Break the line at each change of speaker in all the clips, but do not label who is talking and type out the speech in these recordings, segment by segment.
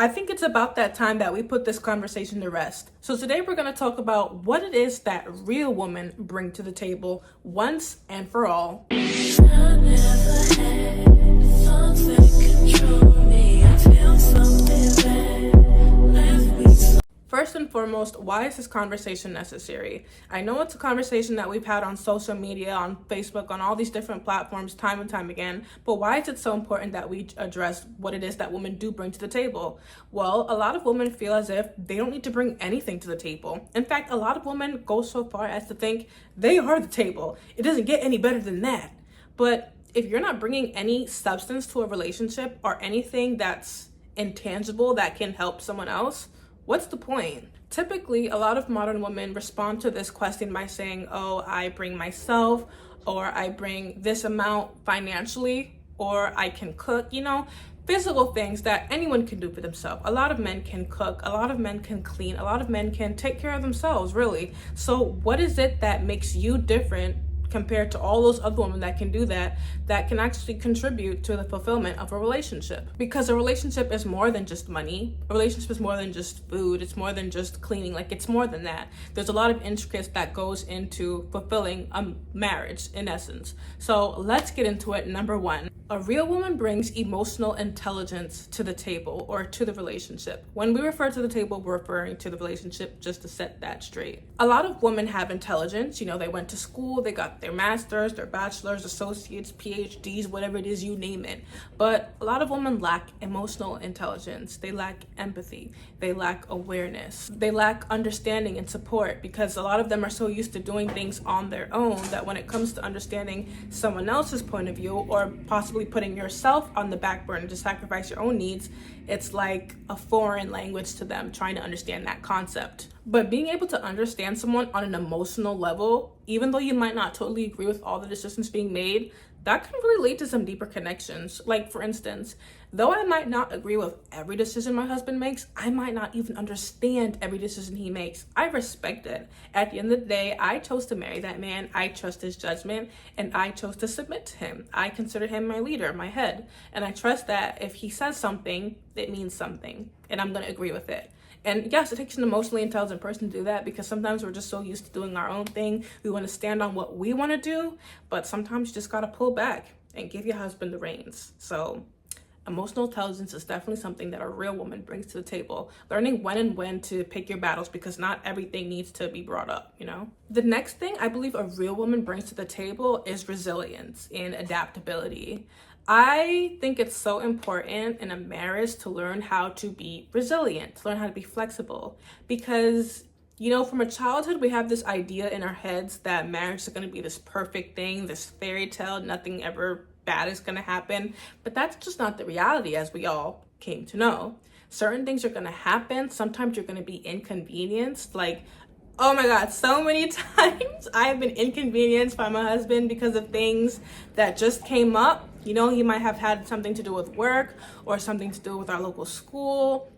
I think it's about that time that we put this conversation to rest. So today we're going to talk about what it is that real women bring to the table once and for all. First and foremost, why is this conversation necessary? I know it's a conversation that we've had on social media, on Facebook, on all these different platforms time and time again, but why is it so important that we address what it is that women do bring to the table? Well, a lot of women feel as if they don't need to bring anything to the table. In fact, a lot of women go so far as to think they are the table. It doesn't get any better than that. But if you're not bringing any substance to a relationship or anything that's intangible that can help someone else, what's the point? Typically, a lot of modern women respond to this question by saying, oh, I bring myself, or I bring this amount financially, or I can cook, physical things that anyone can do for themselves. A lot of men can cook, a lot of men can clean, a lot of men can take care of themselves, really. So what is it that makes you different compared to all those other women that can do that can actually contribute to the fulfillment of a relationship? Because a relationship is more than just money. A relationship is more than just food. It's more than just cleaning. It's more than that. There's a lot of intricacies that goes into fulfilling a marriage, in essence. So let's get into it. Number one, a real woman brings emotional intelligence to the table or to the relationship. When we refer to the table, we're referring to the relationship, just to set that straight. A lot of women have intelligence. They went to school, they got their masters, their bachelors, associates, PhDs, whatever it is, you name it. But a lot of women lack emotional intelligence. They lack empathy. They lack awareness. They lack understanding and support, because a lot of them are so used to doing things on their own that when it comes to understanding someone else's point of view, or possibly putting yourself on the back burner to sacrifice your own needs, it's like a foreign language to them, trying to understand that concept. But being able to understand someone on an emotional level, even though you might not totally agree with all the decisions being made, that can really lead to some deeper connections. Like, for instance, though I might not agree with every decision my husband makes, I might not even understand every decision he makes. I respect it. At the end of the day, I chose to marry that man. I trust his judgment, and I chose to submit to him. I consider him my leader, my head, and I trust that if he says something, it means something, and I'm going to agree with it. And yes, it takes an emotionally intelligent person to do that, because sometimes we're just so used to doing our own thing. We want to stand on what we want to do, but sometimes you just got to pull back and give your husband the reins. So emotional intelligence is definitely something that a real woman brings to the table. Learning when and when to pick your battles, because not everything needs to be brought up, The next thing I believe a real woman brings to the table is resilience and adaptability. I think it's so important in a marriage to learn how to be resilient, to learn how to be flexible, because from a childhood, we have this idea in our heads that marriage is going to be this perfect thing, this fairy tale, nothing ever bad is going to happen. But that's just not the reality, as we all came to know. Certain things are going to happen. Sometimes you're going to be inconvenienced. Oh my God, so many times I have been inconvenienced by my husband because of things that just came up. He might have had something to do with work or something to do with our local school.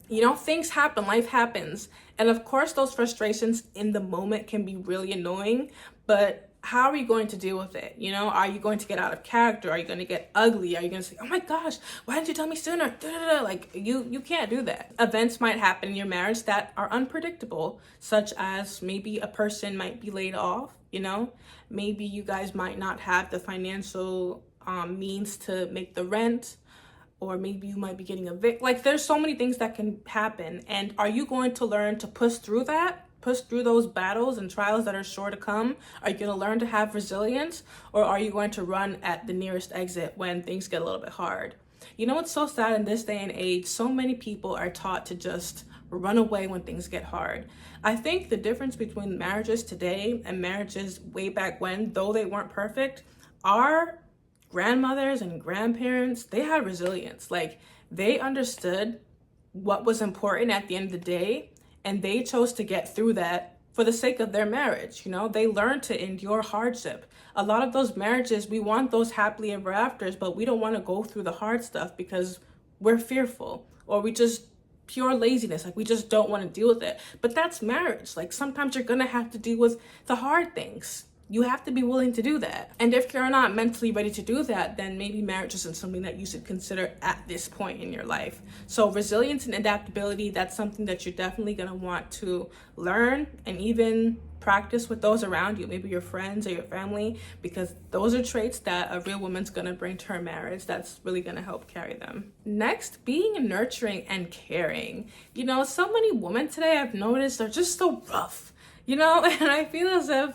Things happen, life happens. And of course, those frustrations in the moment can be really annoying, but how are you going to deal with it? Are you going to get out of character? Are you going to get ugly? Are you going to say, oh my gosh, why didn't you tell me sooner? You can't do that. Events might happen in your marriage that are unpredictable, such as maybe a person might be laid off, maybe you guys might not have the financial means to make the rent, or maybe you might be getting evicted. There's so many things that can happen. And are you going to learn to push through those battles and trials that are sure to come? Are you going to learn to have resilience, or are you going to run at the nearest exit when things get a little bit hard? It's so sad in this day and age. So many people are taught to just run away when things get hard. I think the difference between marriages today and marriages way back when, though they weren't perfect, our grandmothers and grandparents, they had resilience. They understood what was important at the end of the day, and they chose to get through that for the sake of their marriage. They learned to endure hardship. A lot of those marriages, we want those happily ever afters, but we don't want to go through the hard stuff because we're fearful, or we just pure laziness. We just don't want to deal with it. But that's marriage. Sometimes you're going to have to deal with the hard things. You have to be willing to do that. And if you're not mentally ready to do that, then maybe marriage isn't something that you should consider at this point in your life. So resilience and adaptability, that's something that you're definitely going to want to learn and even practice with those around you, maybe your friends or your family, because those are traits that a real woman's going to bring to her marriage that's really going to help carry them. Next, being nurturing and caring. You know, so many women today I've noticed are just so rough, you know, and I feel as if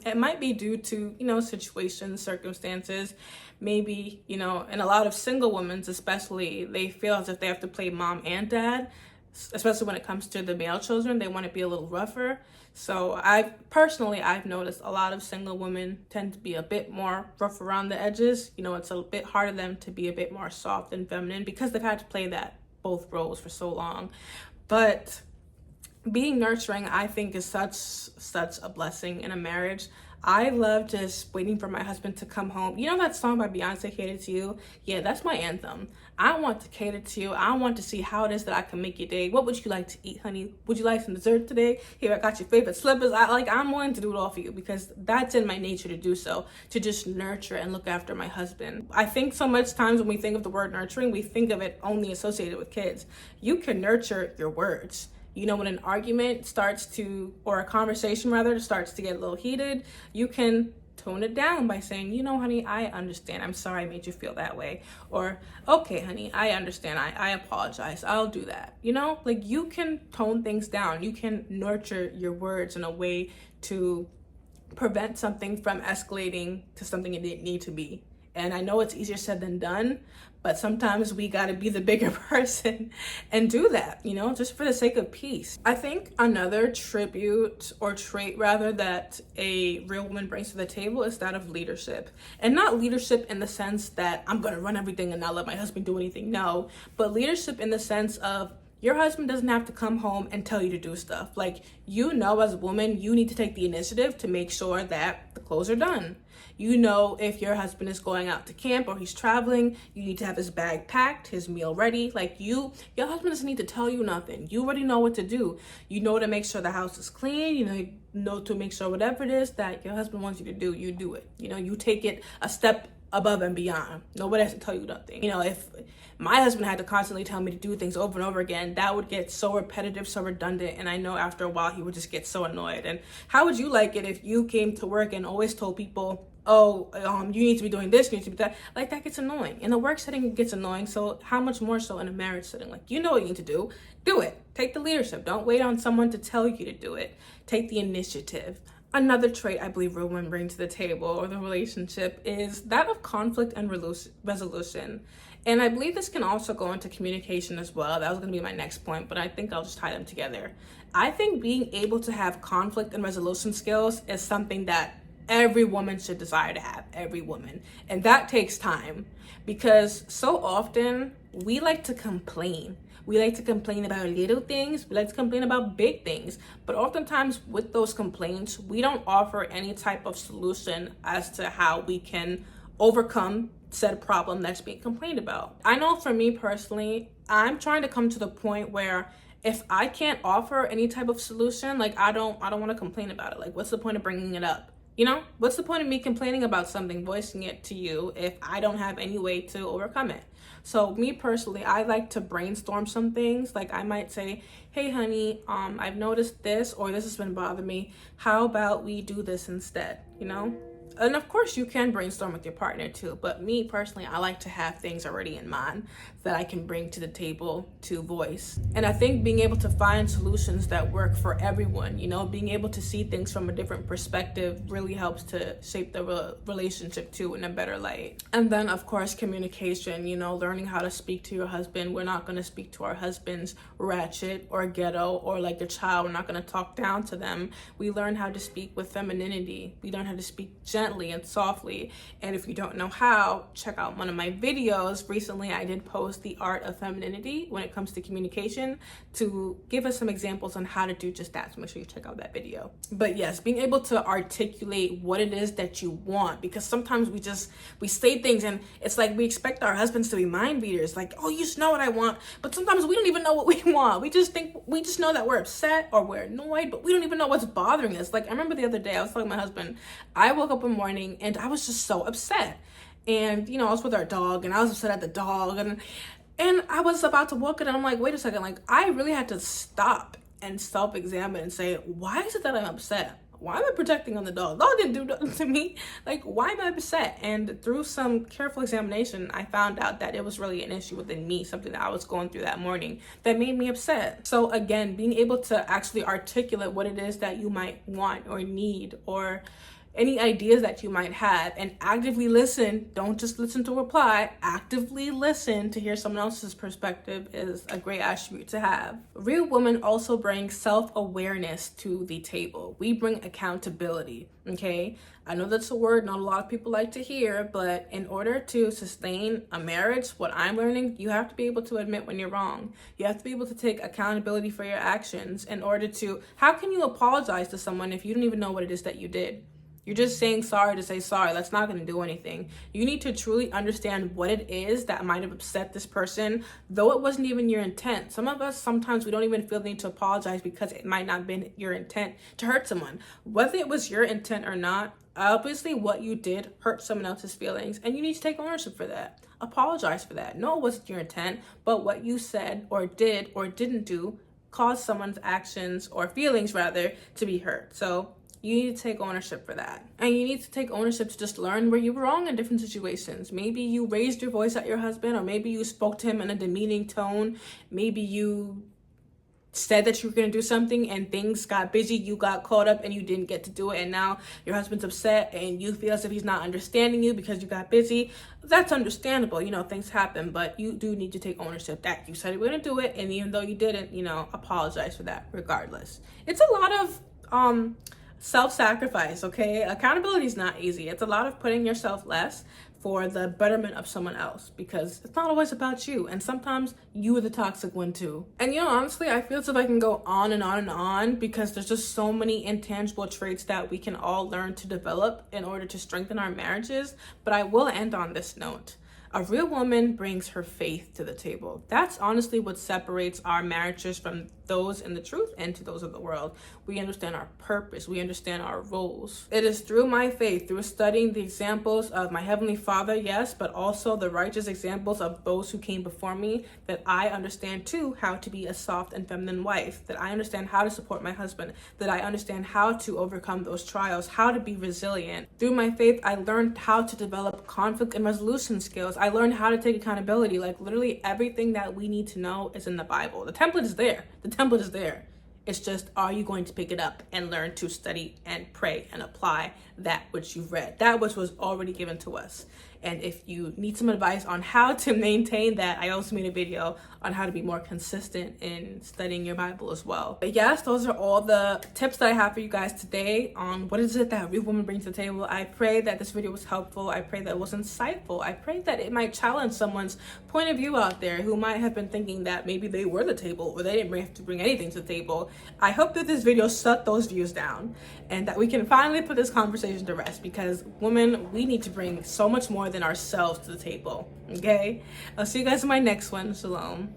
it might be due to, you know, situations, circumstances, maybe, you know, and a lot of single women especially, they feel as if they have to play mom and dad, especially when it comes to the male children. They want to be a little rougher. So I've noticed a lot of single women tend to be a bit more rough around the edges. You know, it's a bit harder for them to be a bit more soft and feminine because they've had to play both roles for so long. But being nurturing, I think, is such a blessing in a marriage. I love just waiting for my husband to come home. You know that song by Beyonce, Cater to You? Yeah, that's my anthem. I want to cater to you. I want to see how it is that I can make your day. What would you like to eat, honey? Would you like some dessert today? Here, I got your favorite slippers. I'm willing to do it all for you because that's in my nature to do so, to just nurture and look after my husband. I think so much times when we think of the word nurturing, we think of it only associated with kids. You can nurture your words. You know, when an argument starts to, or a conversation rather, starts to get a little heated, you can tone it down by saying, you know, honey, I understand. I'm sorry I made you feel that way. Or, okay, honey, I understand. I apologize. I'll do that. You know, like you can tone things down. You can nurture your words in a way to prevent something from escalating to something it didn't need to be. And I know it's easier said than done, but sometimes we got to be the bigger person and do that, you know, just for the sake of peace. I think another tribute or trait rather that a real woman brings to the table is that of leadership. And not leadership in the sense that I'm going to run everything and not let my husband do anything. No, but leadership in the sense of your husband doesn't have to come home and tell you to do stuff. Like, you know, as a woman, you need to take the initiative to make sure that the clothes are done. You know, if your husband is going out to camp or he's traveling, you need to have his bag packed, his meal ready. Like your husband doesn't need to tell you nothing. You already know what to do. You know to make sure the house is clean. You know to make sure whatever it is that your husband wants you to do, you do it. You know, you take it a step above and beyond. Nobody has to tell you nothing. You know, if my husband had to constantly tell me to do things over and over again, that would get so repetitive, so redundant, and I know after a while he would just get so annoyed. And how would you like it if you came to work and always told people, you need to be doing this, you need to be that? Like, that gets annoying. In a work setting, it gets annoying, so how much more so in a marriage setting? Like, you know what you need to do it. Take the leadership. Don't wait on someone to tell you to do it. Take the initiative. Another trait I believe real women bring to the table or the relationship is that of conflict and resolution. And I believe this can also go into communication as well. That was going to be my next point, but I think I'll just tie them together. I think being able to have conflict and resolution skills is something that every woman should desire to have, every woman. And that takes time because so often we like to complain. We like to complain about little things. We like to complain about big things. But oftentimes with those complaints, we don't offer any type of solution as to how we can overcome said problem that's being complained about. I know for me personally, I'm trying to come to the point where if I can't offer any type of solution, like I don't want to complain about it. Like, what's the point of bringing it up? You know, what's the point of me complaining about something, voicing it to you if I don't have any way to overcome it? So me personally, I like to brainstorm some things. Like I might say, hey honey, I've noticed this, or this has been bothering me. How about we do this instead, you know? And of course you can brainstorm with your partner too, but me personally, I like to have things already in mind that I can bring to the table to voice. And I think being able to find solutions that work for everyone, you know, being able to see things from a different perspective really helps to shape the relationship too in a better light. And then of course, communication, you know, learning how to speak to your husband. We're not going to speak to our husbands ratchet or ghetto or like a child. We're not going to talk down to them. We learn how to speak with femininity. We learn how to speak gently. gently and softly. And if you don't know how, check out one of my videos. Recently, I did post the art of femininity when it comes to communication to give us some examples on how to do just that. So make sure you check out that video. But yes, being able to articulate what it is that you want, because sometimes we say things and it's like we expect our husbands to be mind readers, like, oh, you just know what I want. But sometimes we don't even know what we want. We just know that we're upset or we're annoyed, but we don't even know what's bothering us. Like, I remember the other day I was telling my husband, I woke up one morning and I was just so upset. And, you know, I was with our dog and I was upset at the dog, and I was about to walk it and I'm like, wait a second, like, I really had to stop and self-examine and say, why is it that I'm upset? Why am I projecting on the dog? The dog didn't do nothing to me. Like, why am I upset? And through some careful examination, I found out that it was really an issue within me, something that I was going through that morning that made me upset. So again, being able to actually articulate what it is that you might want or need, or any ideas that you might have, and actively listen. Don't just listen to reply. Actively listen to hear someone else's perspective is a great attribute to have. Real women also bring self-awareness to the table. We bring accountability, okay? I know that's a word not a lot of people like to hear, but in order to sustain a marriage, what I'm learning, you have to be able to admit when you're wrong. You have to be able to take accountability for your actions in order to, how can you apologize to someone if you don't even know what it is that you did? You're just saying sorry to say sorry. That's not going to do anything. You need to truly understand what it is that might have upset this person, though it wasn't even your intent. Some of us, sometimes we don't even feel the need to apologize because it might not have been your intent to hurt someone. Whether it was your intent or not, obviously what you did hurt someone else's feelings, and you need to take ownership for that. Apologize for that. No, it wasn't your intent, but what you said or did or didn't do caused someone's actions, or feelings rather, to be hurt. So you need to take ownership for that. And you need to take ownership to just learn where you were wrong in different situations. Maybe you raised your voice at your husband, or maybe you spoke to him in a demeaning tone. Maybe you said that you were going to do something and things got busy, you got caught up and you didn't get to do it, and now your husband's upset and you feel as if he's not understanding you because you got busy. That's understandable, you know, things happen, but you do need to take ownership that you said you were going to do it, and even though you didn't, you know, apologize for that regardless. It's a lot of self-sacrifice, okay? Accountability is not easy. It's a lot of putting yourself less for the betterment of someone else, because it's not always about you, and sometimes you are the toxic one too. And you know, honestly, I feel as if I can go on and on and on, because there's just so many intangible traits that we can all learn to develop in order to strengthen our marriages, but I will end on this note. A real woman brings her faith to the table. That's honestly what separates our marriages from those in the truth and to those of the world. We understand our purpose. We understand our roles. It is through my faith, through studying the examples of my Heavenly Father, yes, but also the righteous examples of those who came before me, that I understand too how to be a soft and feminine wife, that I understand how to support my husband, that I understand how to overcome those trials, how to be resilient. Through my faith, I learned how to develop conflict and resolution skills. I learned how to take accountability. Like, literally everything that we need to know is in the Bible. The template is there. The template is there. It's just, are you going to pick it up and learn to study and pray and apply that which you've read, that which was already given to us? And if you need some advice on how to maintain that, I also made a video on how to be more consistent in studying your Bible as well. But yes, those are all the tips that I have for you guys today on what is it that a real woman brings to the table. I pray that this video was helpful. I pray that it was insightful. I pray that it might challenge someone's point of view out there who might have been thinking that maybe they were the table or they didn't have to bring anything to the table. I hope that this video shut those views down and that we can finally put this conversation to rest, because women, we need to bring so much more than ourselves to the table, okay? I'll see you guys in my next one. Shalom.